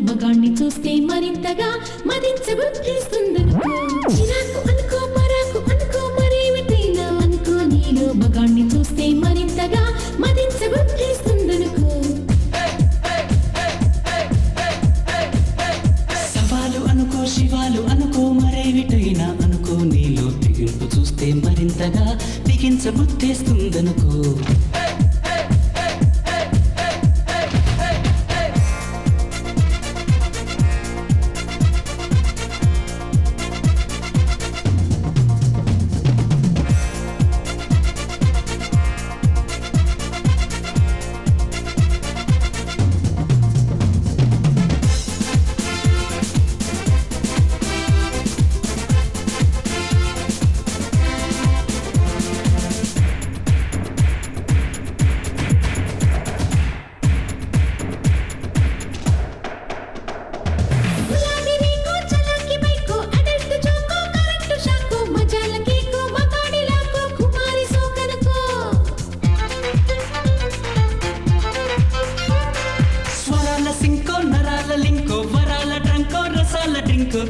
మగాణ్ణి చూస్తే మరింతగా మదించబుద్ధిస్తుందనుకో. చిరాకు అనుకో పరాకు అనుకో మరేమిటైనా అనుకో నీలో మగాణ్ణి చూస్తే మరింతగా మదించబుద్ధిస్తుందనుకో. సవాలు అనుకో శివాలు అనుకో మరేమిటైనా అనుకో నీలో బిగింపు చూస్తే మరింతగా బిగించబుద్ధిస్తుందనుకో.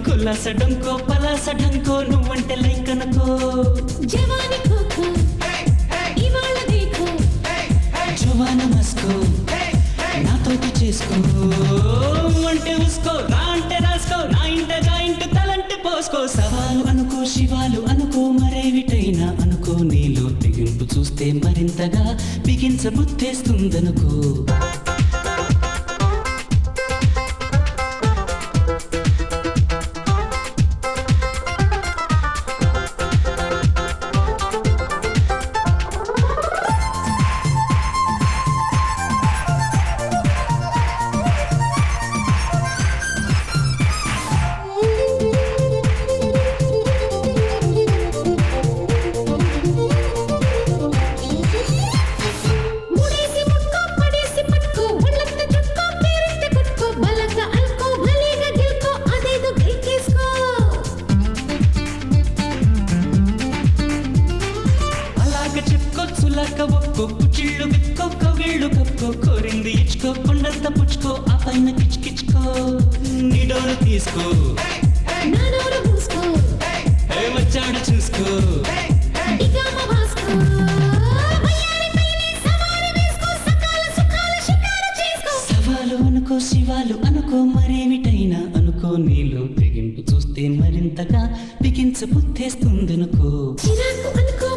కులాస డంకో పలాస ఢంకో నువ్వంటే లైకనుకో. జవాని కోకో ఇవాళ దేఖో జవాన మస్కో నాతోటి చేసుకో అంటే ఉసుకో రా అంటే రాసుకో నా ఇంట జాయింట్ తలంటే పోసుకో. సవాలు అనుకో శివాలు అనుకో మరేవిటైనా అనుకో నీలో బిగింపు చూస్తే మరింతగా బిగించబుద్ధేస్తుందనుకో. చిళ్ళు బిక్కో కవిళ్ళు కప్పుకో కోరింది ఇచ్చుకో కొండంత పుచ్చుకో ఆ పైన కిచ్కిచ్చుకో. నిడోలు తీసుకో నానోరు మూసుకో వచ్చాడు చూసుకో. సవాలు అనుకో శివాలు అనుకో మరేమిటైనా అనుకో నీలో తెగింపు చూస్తే మరింతగా బిగించబుద్ధేస్తుందనుకో. చిరాకు అనుకో